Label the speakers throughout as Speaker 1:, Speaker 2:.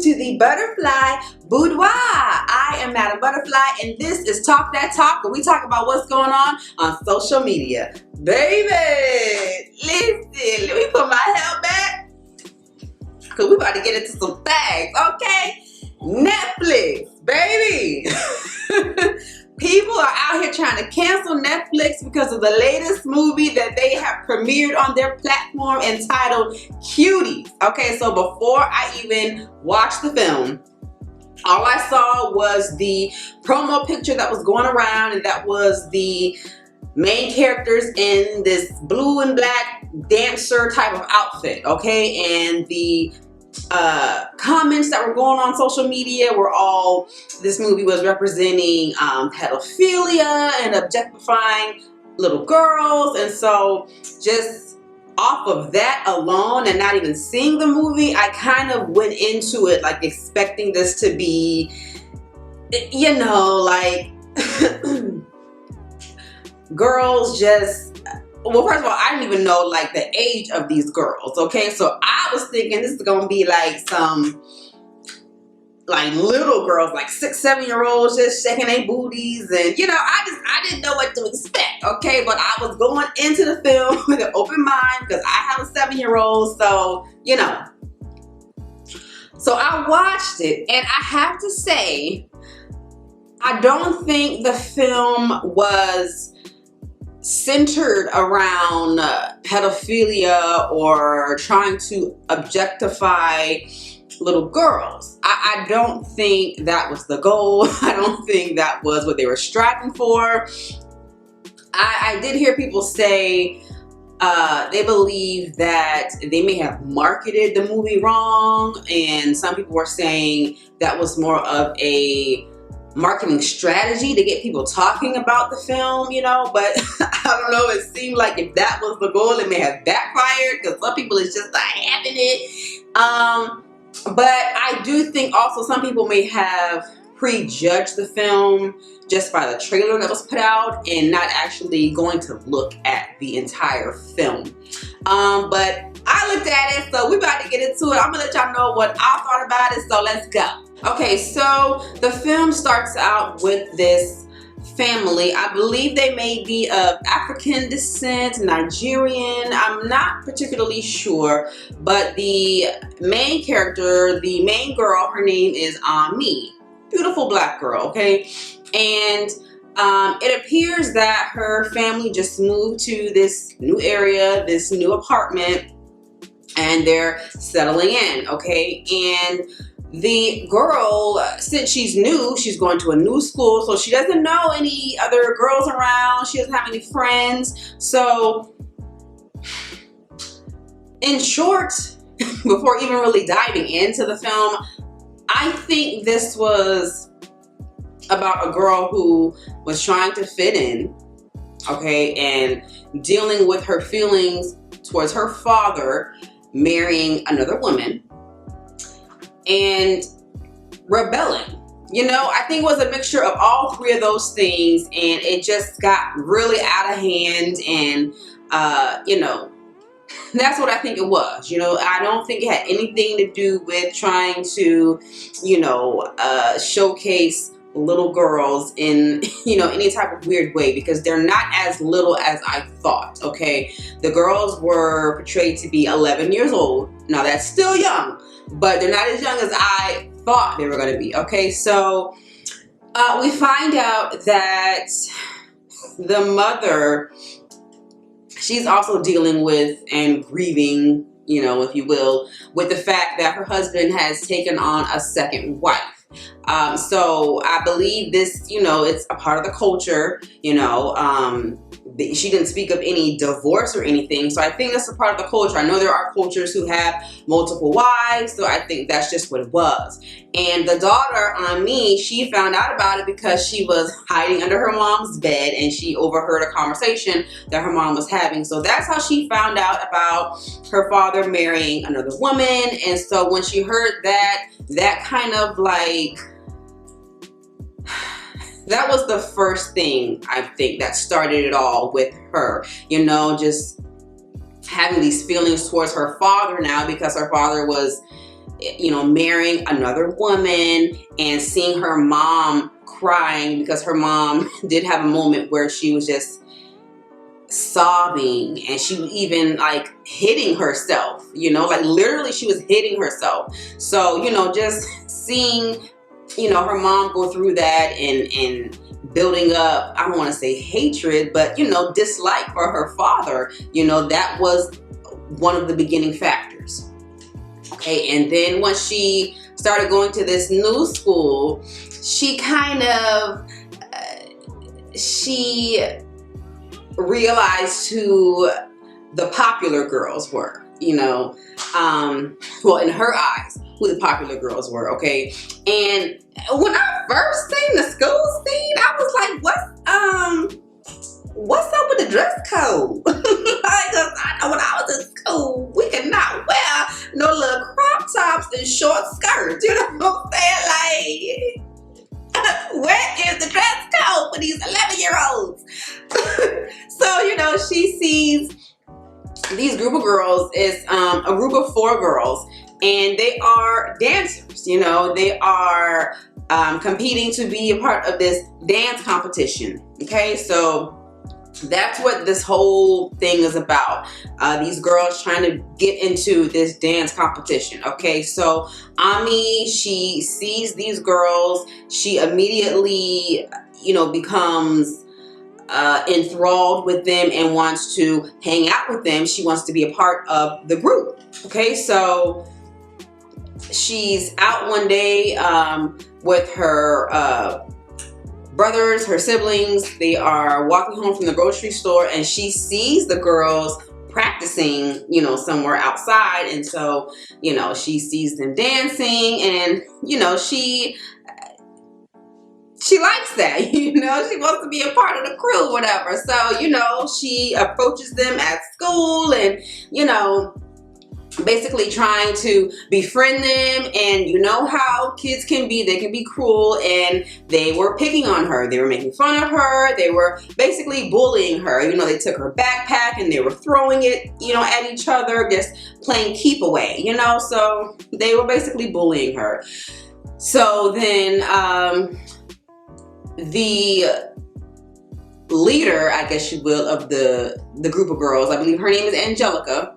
Speaker 1: to the ButHerFly Boudoir. I am Madame ButHerFly, and this is Talk That Talk, where we talk about what's going on social media. Baby, listen, let me put my hair back, because we about to get into some things, okay? Netflix, baby. People are out here trying to cancel Netflix because of the latest movie that they have premiered on their platform entitled CUTIES. Okay, so before I even watched the film, all I saw was the promo picture that was going around, and that was the main characters in this blue and black dancer type of outfit, okay? And the comments that were going on social media were all, this movie was representing pedophilia and objectifying little girls. And so just off of that alone, and not even seeing the movie, I kind of went into it like expecting this to be, you know, like girls just, well, first of all, I didn't even know like the age of these girls, okay? So I was thinking this is gonna be like some like little girls, like 6-7-year-olds just shaking their booties, and you know, I didn't know what to expect, okay? But I was going into the film with an open mind because I have a 7-year-old, so you know. So I watched it, and I have to say, I don't think the film was centered around pedophilia or trying to objectify little girls. I don't think that was the goal. I don't think that was what they were striving for. I did hear people say they believe that they may have marketed the movie wrong, and some people were saying that was more of a marketing strategy to get people talking about the film, you know, but I don't know, it seemed like if that was the goal, it may have backfired because some people is just not having it. But I do think also some people may have prejudged the film just by the trailer that was put out and not actually going to look at the entire film. But I looked at it, so we're about to get into it. I'm gonna let y'all know what I thought about it, so let's go. Okay, so the film starts out with this family. I believe they may be of African descent, Nigerian, I'm not particularly sure, but the main character, the main girl, her name is Ami. Beautiful black girl, okay? And it appears that her family just moved to this new area, this new apartment, and they're settling in, okay? And the girl, since she's new, she's going to a new school, so she doesn't know any other girls around. She doesn't have any friends. So, in short, before even really diving into the film, I think this was about a girl who was trying to fit in, okay, and dealing with her feelings towards her father marrying another woman and rebelling. You know, I think it was a mixture of all three of those things, and it just got really out of hand, and you know, that's what I think it was. You know, I don't think it had anything to do with trying to, you know, showcase little girls in, you know, any type of weird way, because they're not as little as I thought, okay? The girls were portrayed to be 11 years old. Now that's still young, but they're not as young as I thought they were going to be, okay? So we find out that the mother, she's also dealing with and grieving, you know, if you will, with the fact that her husband has taken on a second wife. So I believe this, you know, it's a part of the culture, you know, she didn't speak of any divorce or anything. So I think that's a part of the culture. I know there are cultures who have multiple wives, so I think that's just what it was. And the daughter, Ami, she found out about it because she was hiding under her mom's bed, and she overheard a conversation that her mom was having. So that's how she found out about her father marrying another woman. And so when she heard that, that kind of like, that was the first thing I think that started it all with her, you know, just having these feelings towards her father now, because her father was you know, marrying another woman and seeing her mom crying because her mom did have a moment where she was just sobbing, and she was even like hitting herself, you know, like literally she was hitting herself. So, you know, just seeing, you know, her mom go through that and building up, I don't want to say hatred, but, you know, dislike for her father, you know, that was one of the beginning factors. Okay, and then once she started going to this new school, she kind of, she realized who the popular girls were, you know, well, in her eyes, who the popular girls were, okay? And when I first seen the school scene, I was like, what's up with the dress code? Because I know when I was in school, we could not wear no little crop tops and short skirts, you know what I'm saying? Like, where is the dress code for these 11-year-olds? So, you know, she sees these group of girls is a group of 4 girls, and they are dancers, you know, they are competing to be a part of this dance competition. Okay, so that's what this whole thing is about. These girls trying to get into this dance competition. Okay, so Ami, she sees these girls, she immediately, you know, becomes enthralled with them and wants to hang out with them. She wants to be a part of the group. Okay, so she's out one day with her brothers, her siblings. They are walking home from the grocery store, and she sees the girls practicing, you know, somewhere outside. And so, you know, she sees them dancing, and, you know, she likes that, you know, she wants to be a part of the crew, whatever. So, you know, she approaches them at school and, you know, basically trying to befriend them. And you know how kids can be, they can be cruel, and they were picking on her. They were making fun of her. They were basically bullying her. You know, they took her backpack and they were throwing it, you know, at each other, just playing keep away, you know, so they were basically bullying her. So then the leader, I guess you will, of the group of girls, I believe her name is Angelica.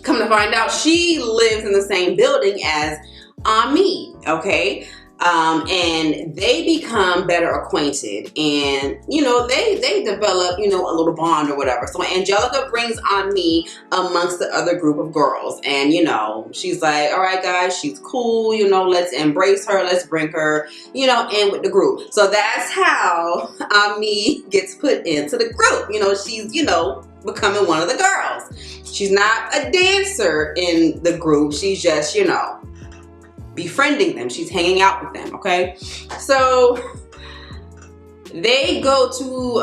Speaker 1: Come to find out, she lives in the same building as Ami, okay? And they become better acquainted, and, you know, they develop, you know, a little bond or whatever. So Angelica brings Ami amongst the other group of girls, and, you know, she's like, all right, guys, she's cool, you know, let's embrace her, let's bring her, you know, in with the group. So that's how Ami gets put into the group. You know, she's, you know, becoming one of the girls. She's not a dancer in the group. She's just, you know, befriending them. She's hanging out with them, okay? So they go to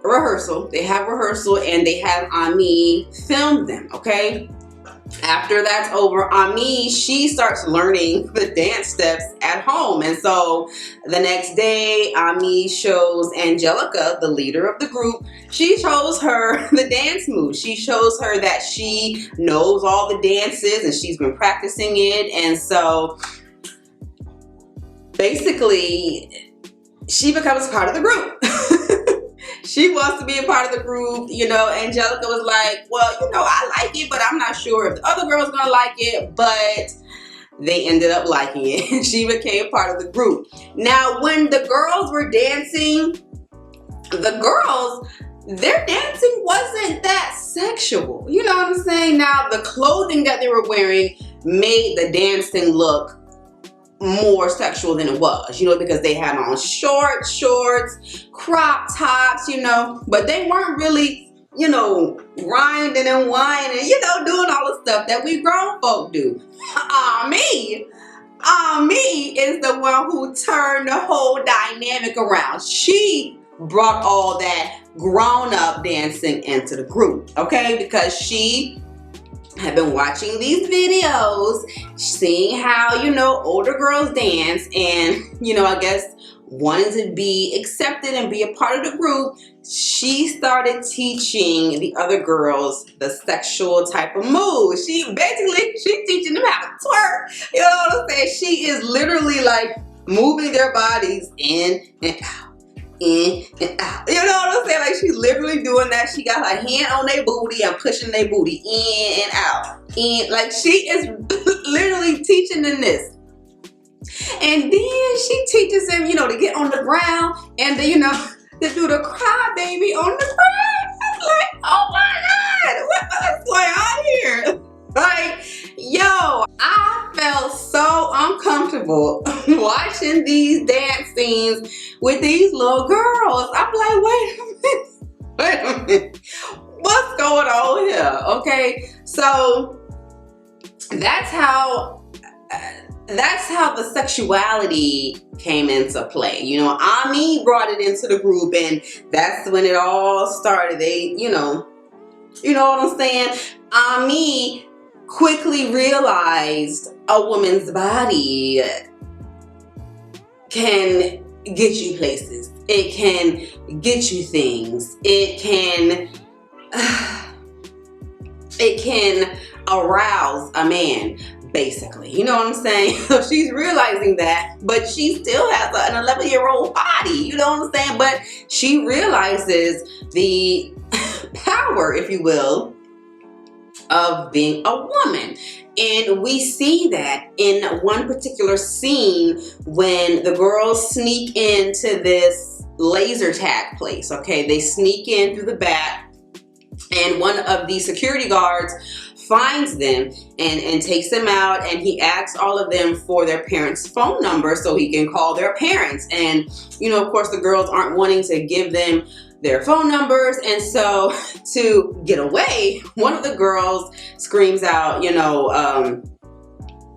Speaker 1: rehearsal. They have rehearsal, and they have Ami film them, okay? After that's over, Ami, she starts learning the dance steps at home. And so the next day, Ami shows Angelica, the leader of the group, she shows her the dance moves. She shows her that she knows all the dances and she's been practicing it. And so basically, she becomes part of the group. She wants to be a part of the group. You know, Angelica was like, well, you know, I like it, but I'm not sure if the other girl's gonna like it. But they ended up liking it, and she became part of the group. Now, when the girls were dancing, the girls, their dancing wasn't that sexual. You know what I'm saying? Now, the clothing that they were wearing made the dancing look more sexual than it was, you know, because they had on short shorts, crop tops, you know, but they weren't really, you know, grinding and whining, you know, doing all the stuff that we grown folk do. Me is the one who turned the whole dynamic around. She brought all that grown-up dancing into the group, okay, because she had been watching these videos, seeing how, you know, older girls dance, and, you know, I guess wanting to be accepted and be a part of the group, she started teaching the other girls the sexual type of moves. She's teaching them how to twerk. You know what I'm saying? She is literally like moving their bodies in and out, in and out. You know what I'm saying? Like, she's literally doing that. She got her hand on their booty and pushing their booty in and out. And like, she is literally teaching them this. And then she teaches them, to get on the ground and to do the cry baby on the ground. I'm like, oh my God, what's going on here? Like, yo, I felt so uncomfortable watching these dance scenes with these little girls. I'm like, wait a minute, what's going on here? Okay, so that's how the sexuality came into play. Ami brought it into the group, and that's when it all started. They, you know what I'm saying? Ami quickly realized a woman's body can get you places. It can get you things. It can arouse a man, basically. You know what I'm saying? So she's realizing that, but she still has an 11-year-old body. You know what I'm saying? But she realizes the power, if you will, of being a woman. And we see that in one particular scene when the girls sneak into this laser tag place. Okay, they sneak in through the back, and one of the security guards finds them and takes them out, and he asks all of them for their parents' phone number so he can call their parents. And of course, the girls aren't wanting to give them their phone numbers, and so to get away, one of the girls screams out, I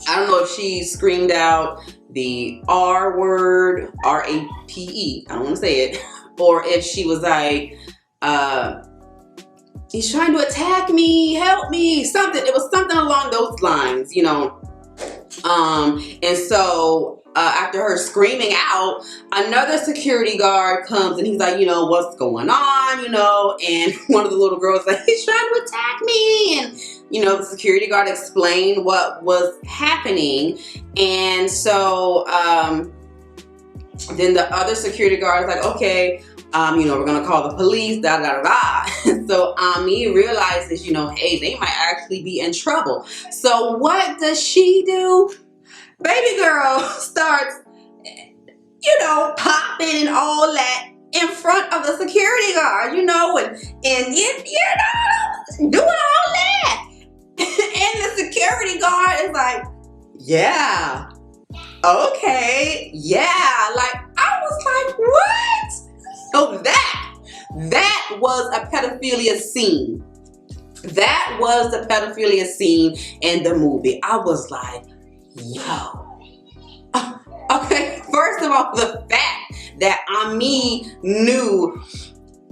Speaker 1: don't know if she screamed out the R word, R-A-P-E, I don't want to say it, or if she was like, he's trying to attack me, help me, something. It was something along those lines, and so after her screaming out, another security guard comes and he's like, what's going on, and one of the little girls like, he's trying to attack me, and the security guard explained what was happening. And so then the other security guard is like, okay, we're gonna call the police, da da da da. So Ami realizes, hey, they might actually be in trouble. So what does she do? Baby girl starts, popping and all that in front of the security guard, and doing all that. And the security guard is like, yeah, okay, yeah. Like, I was like, what? So that was a pedophilia scene. That was the pedophilia scene in the movie. I was like, yo. Okay, first of all, the fact that Ami knew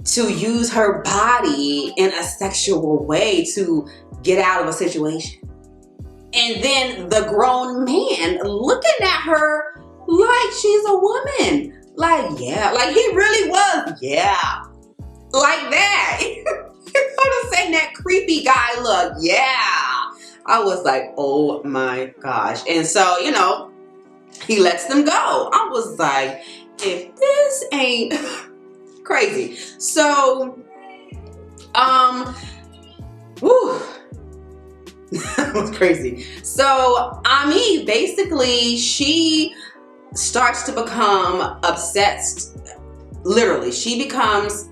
Speaker 1: to use her body in a sexual way to get out of a situation. And then the grown man looking at her like she's a woman. Like, yeah, like he really was, yeah. Like that. You know what I'm saying? That creepy guy look, yeah. I was like, oh my gosh. And so, he lets them go. I was like, if this ain't crazy. So, whew. That was crazy. So, Ami, basically, she starts to become obsessed. Literally, she becomes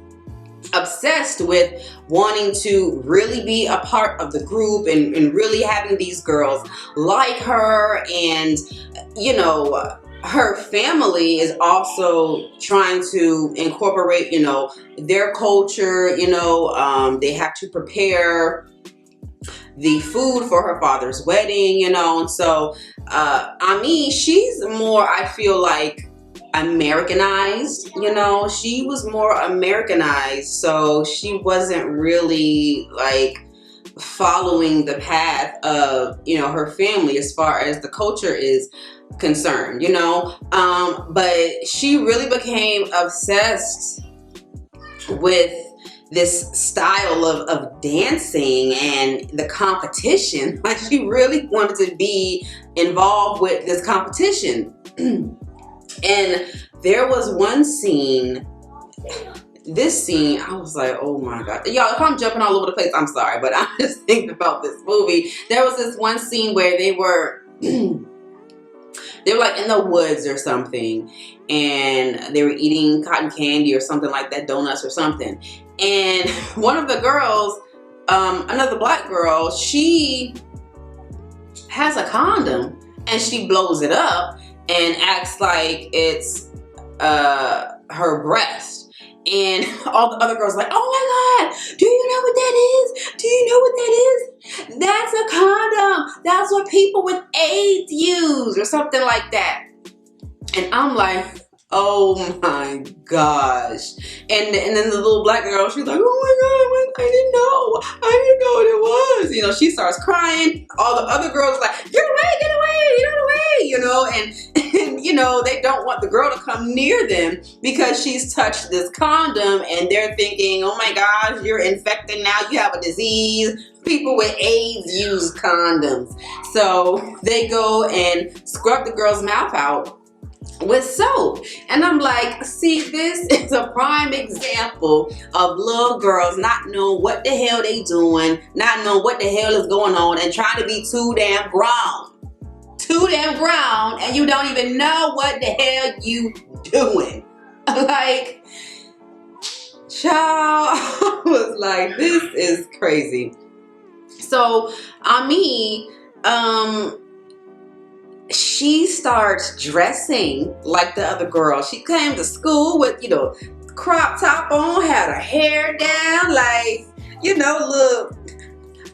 Speaker 1: obsessed with wanting to really be a part of the group and really having these girls like her. And her family is also trying to incorporate their culture. They have to prepare the food for her father's wedding, and so she's more, I feel like, Americanized. She was more Americanized, so she wasn't really like following the path of, you know, her family as far as the culture is concerned, you know. But she really became obsessed with this style of dancing and the competition. Like, she really wanted to be involved with this competition. And there was one scene, this scene, I was like, oh my God. Y'all, if I'm jumping all over the place, I'm sorry, but I'm just thinking about this movie. There was this one scene where they were like in the woods or something, and they were eating cotton candy or something like that, donuts or something. And one of the girls, another black girl, she has a condom and she blows it up and acts like it's her breast. And all the other girls like, oh my God, do you know what that is? Do you know what that is? That's a condom. That's what people with AIDS use, or something like that. And I'm like, oh my gosh. And then the little black girl, she's like, oh my God, I didn't know what it was. You know, she starts crying. All the other girls like, get away, you know, and you know, they don't want the girl to come near them because she's touched this condom, and they're thinking, oh my gosh, you're infected now, you have a disease. People with AIDS use condoms. So they go and scrub the girl's mouth out with soap. And I'm like, see, this is a prime example of little girls not knowing what the hell they doing, not knowing what the hell is going on, and trying to be too damn grown. Too damn grown, and you don't even know what the hell you doing. Like, child, I was like, this is crazy. So, Ami, she starts dressing like the other girl. She came to school with, you know, crop top on, had her hair down, like, you know,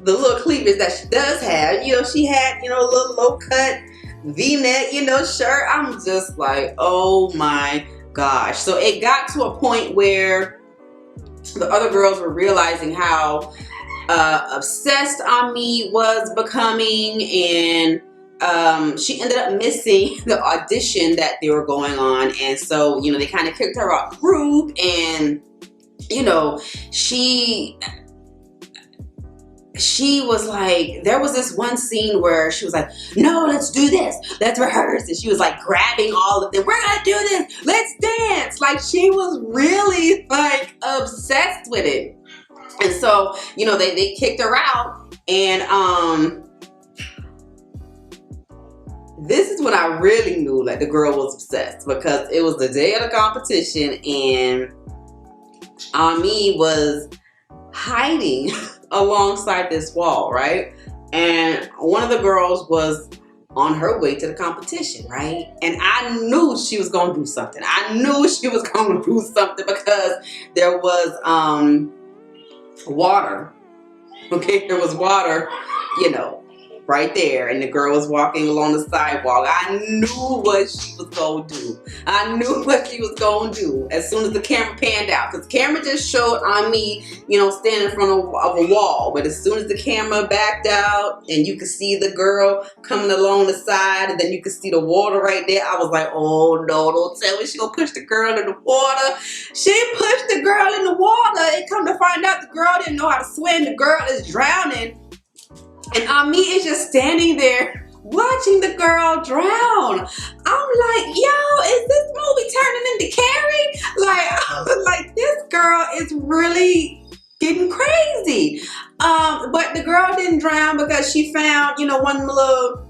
Speaker 1: the little cleavage that she does have. You know, she had, you know, a little low cut V-neck, you know, shirt. I'm just like, oh my gosh. So it got to a point where the other girls were realizing how obsessed Ami was becoming, and she ended up missing the audition that they were going on. And so, you know, they kind of kicked her off the group, and, you know, she was like, there was this one scene where she was like, no, let's do this, let's rehearse. And she was like grabbing all of them, we're gonna do this, let's dance. Like, she was really like obsessed with it. And so, you know, they kicked her out, and this is when I really knew like the girl was obsessed, because it was the day of the competition, and Ami was hiding alongside this wall, right? And one of the girls was on her way to the competition, right? And I knew she was gonna do something. I knew she was gonna do something because there was water. Okay, there was water, you know, right there, and the girl was walking along the sidewalk. I knew what she was gonna do. I knew what she was gonna do as soon as the camera panned out, because the camera just showed Ami, you know, standing in front of a wall. But as soon as the camera backed out and you could see the girl coming along the side, and then you could see the water right there, I was like, oh no, don't tell me she gonna push the girl in the water. She pushed the girl in the water, and come to find out the girl didn't know how to swim. The girl is drowning. And Ami is just standing there watching the girl drown. I'm like, yo, is this movie turning into Carrie? Like, I was like, this girl is really getting crazy. But the girl didn't drown because she found, you know, one little,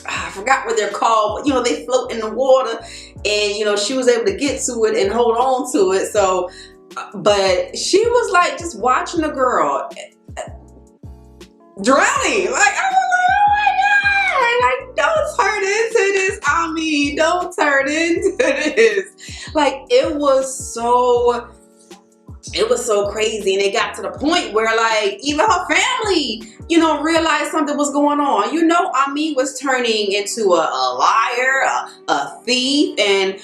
Speaker 1: I forgot what they're called, but, you know, they float in the water, and, you know, she was able to get to it and hold on to it. So, but she was like just watching the girl drowning. Like, I was like, oh my God, like, don't turn into this, Ami, don't turn into this. Like, it was so crazy. And it got to the point where, like, even her family, you know, realized something was going on. You know, Ami was turning into a liar, a thief, and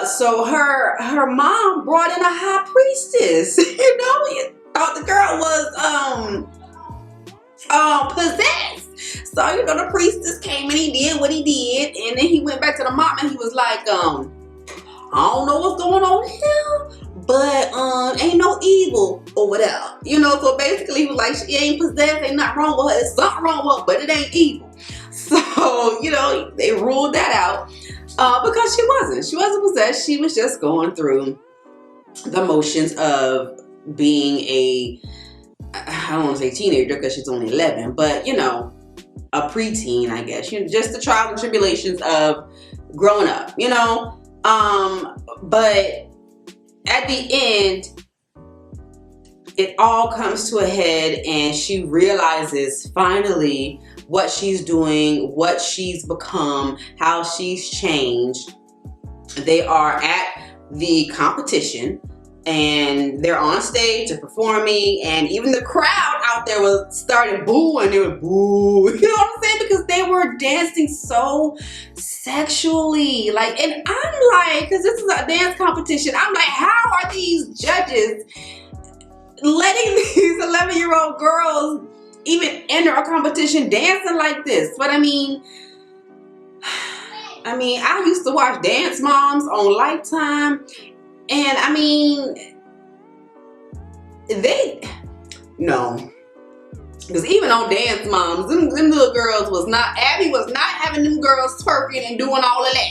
Speaker 1: so her mom brought in a high priestess. You know, you thought the girl was possessed. So, you know, the priestess came and he did what he did. And then he went back to the mom and he was like, I don't know what's going on here, but ain't no evil over there. You know, so basically he was like, she ain't possessed, ain't nothing wrong with her. It's something wrong with her, but it ain't evil. So, you know, they ruled that out because she wasn't possessed. She was just going through the motions of being I don't want to say teenager because she's only 11, but, you know, a preteen, I guess. You know, just the trials and tribulations of growing up, you know. But at the end, it all comes to a head and she realizes finally what she's doing, what she's become, how she's changed. They are at the competition and they're on stage, they're performing, and even the crowd out there started booing. They were boo, you know what I'm saying? Because they were dancing so sexually. Like, and I'm like, because this is a dance competition, I'm like, how are these judges letting these 11-year-old girls even enter a competition dancing like this? But I mean, I used to watch Dance Moms on Lifetime, and I mean, no. Because even on Dance Moms, them little girls Abby was not having them girls twerking and doing all of that.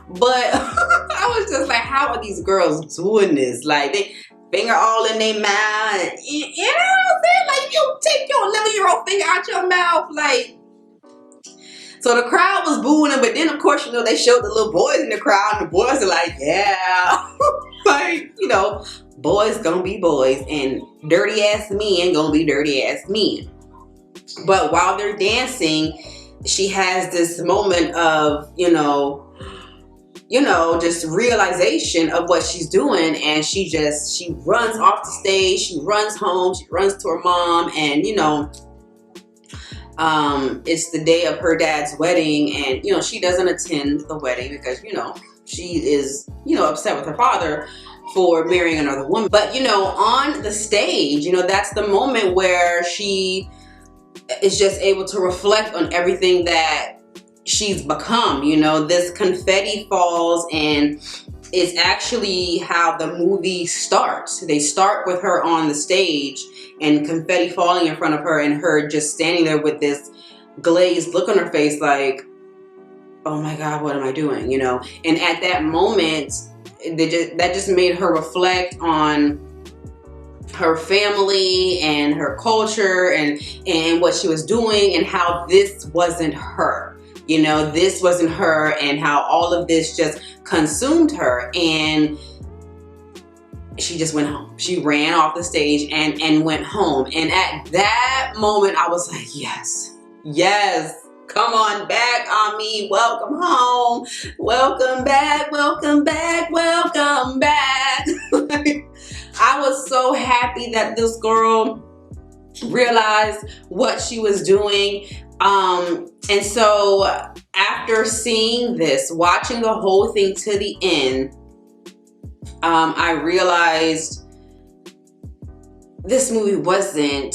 Speaker 1: But I was just like, how are these girls doing this? Like, they finger all in their mouth. You know what I'm saying? Like, you take your 11-year-old finger out your mouth, like. So the crowd was booing them, but then of course, you know, they showed the little boys in the crowd, and the boys are like, yeah. Like, you know, boys gonna be boys, and dirty ass men gonna be dirty ass men. But while they're dancing, she has this moment of, you know, just realization of what she's doing, and she runs off the stage, she runs home, she runs to her mom, and, you know, it's the day of her dad's wedding, and, you know, she doesn't attend the wedding because, you know, she is, you know, upset with her father for marrying another woman. But, you know, on the stage, you know, that's the moment where she is just able to reflect on everything that she's become. You know, this confetti falls, and it's actually how the movie starts. They start with her on the stage and confetti falling in front of her, and her just standing there with this glazed look on her face like, oh my God, what am I doing? You know, and at that moment, that just made her reflect on her family and her culture and what she was doing, and how this wasn't her. You know, this wasn't her, and how all of this just consumed her, and she just went home. She ran off the stage and went home. And at that moment, I was like, yes, come on back, Ami. Welcome home. Welcome back, welcome back, welcome back. I was so happy that this girl realized what she was doing. And so after seeing this, watching the whole thing to the end, I realized this movie wasn't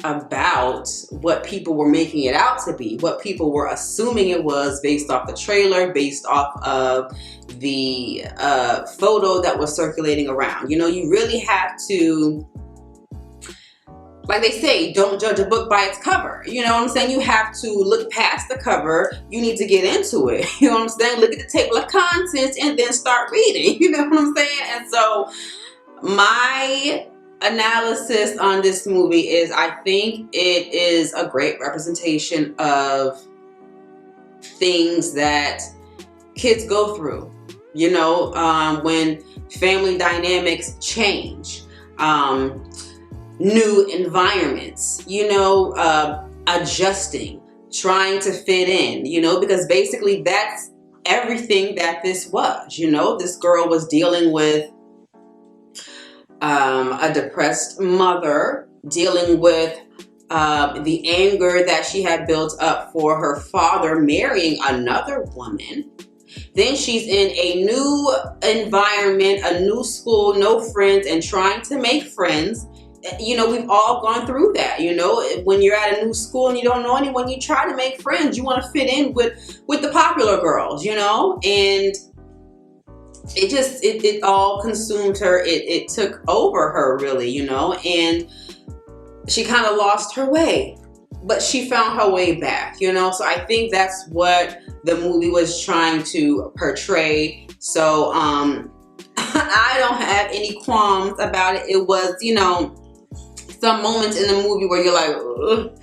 Speaker 1: about what people were making it out to be, what people were assuming it was based off the trailer, based off of the photo that was circulating around. You know, you really have to, like they say, don't judge a book by its cover. You know what I'm saying? You have to look past the cover. You need to get into it. You know what I'm saying? Look at the table of contents and then start reading. You know what I'm saying? And so my analysis on this movie is, I think it is a great representation of things that kids go through. You know, when family dynamics change. New environments, you know, adjusting, trying to fit in, you know, because basically that's everything that this was. You know, this girl was dealing with a depressed mother, dealing with the anger that she had built up for her father marrying another woman. Then she's in a new environment, a new school, no friends, and trying to make friends. you know, we've all gone through that. You know, when you're at a new school and you don't know anyone, you try to make friends. You want to fit in with the popular girls, you know, and it all consumed her. It took over her, really, you know, and she kind of lost her way, but she found her way back, you know. So I think that's what the movie was trying to portray. So I don't have any qualms about it. It was, you know, some moments in the movie where you're like, ugh,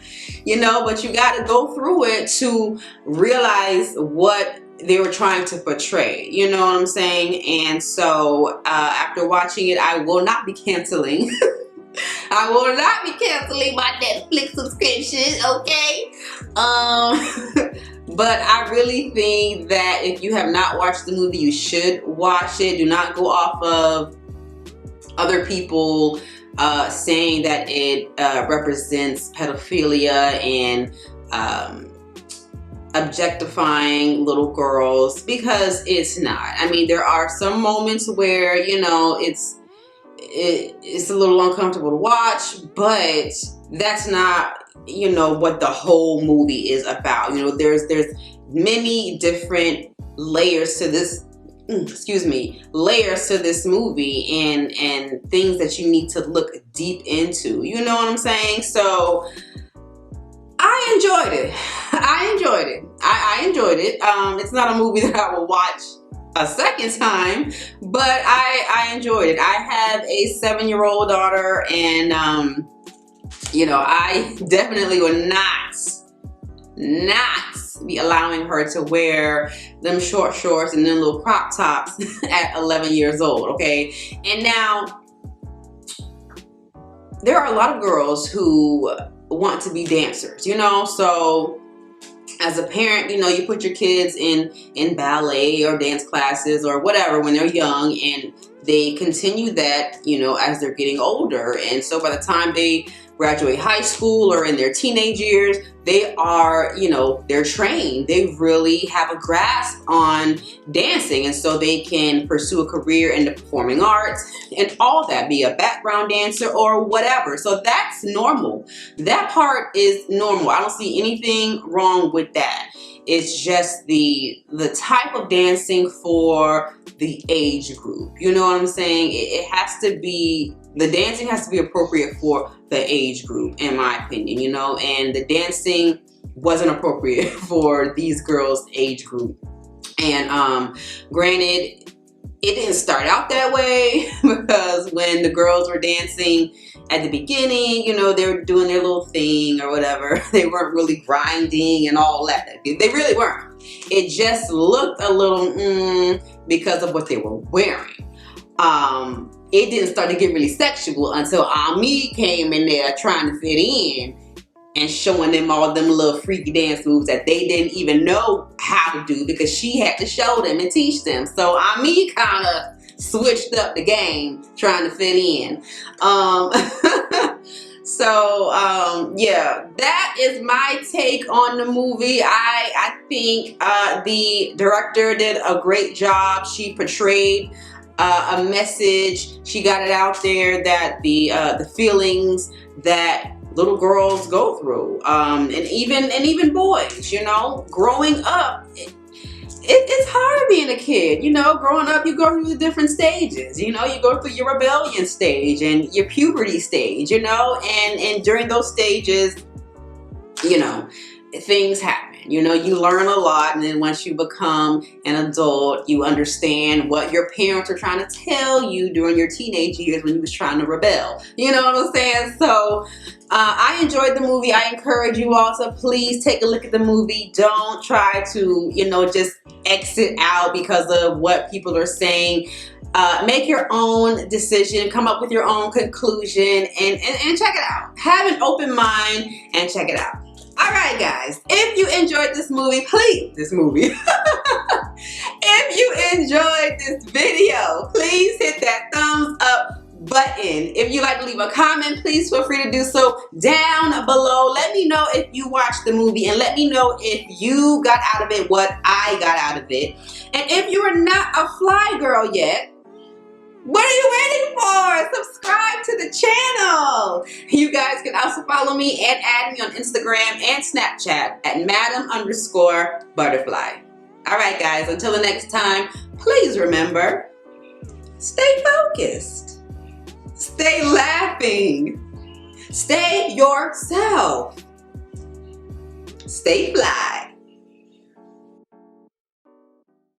Speaker 1: you know, but you got to go through it to realize what they were trying to portray, you know what I'm saying? And so after watching it, I will not be canceling. I will not be canceling my Netflix subscription, okay? But I really think that if you have not watched the movie, you should watch it. Do not go off of other people saying that it represents pedophilia and objectifying little girls, because it's not. I mean, there are some moments where, you know, it's a little uncomfortable to watch, but that's not, you know, what the whole movie is about. You know, there's many different layers to this, layers to this movie, and things that you need to look deep into. You know what I'm saying? So I enjoyed it. I enjoyed it. It's not a movie that I will watch a second time, but I enjoyed it. I have a 7-year-old daughter, and you know, I definitely would not be allowing her to wear them short shorts and them little crop tops at 11 years old, okay? And now, there are a lot of girls who want to be dancers, you know? So as a parent, you know, you put your kids in ballet or dance classes or whatever when they're young, and they continue that, you know, as they're getting older. And so by the time they graduate high school or in their teenage years, they are, you know, they're trained. They really have a grasp on dancing, and so they can pursue a career in the performing arts and all that, be a background dancer or whatever. So that's normal. That part is normal. I don't see anything wrong with that. It's just the type of dancing for the age group. You know what I'm saying? It has to be, the dancing has to be appropriate for the age group, in my opinion, you know, and the dancing wasn't appropriate for these girls' age group. And granted, it didn't start out that way, because when the girls were dancing at the beginning, you know, they were doing their little thing or whatever. They weren't really grinding and all that. They really weren't. It just looked a little because of what they were wearing. It didn't start to get really sexual until Ami came in there trying to fit in and showing them all them little freaky dance moves that they didn't even know how to do, because she had to show them and teach them. So Ami kind of switched up the game trying to fit in. Yeah, that is my take on the movie. I think the director did a great job. She portrayed a message. She got it out there that the feelings that little girls go through, and even boys, you know, growing up. It's hard being a kid, you know. Growing up, you go through the different stages, you know. You go through your rebellion stage and your puberty stage, you know, and during those stages, you know, things happen. You know, you learn a lot, and then once you become an adult, you understand what your parents are trying to tell you during your teenage years when you was trying to rebel. You know what I'm saying? So I enjoyed the movie. I encourage you all to please take a look at the movie. Don't try to, you know, just exit out because of what people are saying. Make your own decision, come up with your own conclusion, and check it out. Have an open mind and check it out. All right, guys, if you enjoyed this movie, if you enjoyed this video, please hit that thumbs up button. If you'd like to leave a comment, please feel free to do so down below. Let me know if you watched the movie, and let me know if you got out of it what I got out of it. And if you are not a fly girl yet, What are you waiting for? Subscribe to the channel. You guys can also follow me and add me on Instagram and Snapchat at Madame_ButHerFly. All right, guys, until the next time, please remember, stay focused, stay laughing, stay yourself, stay fly.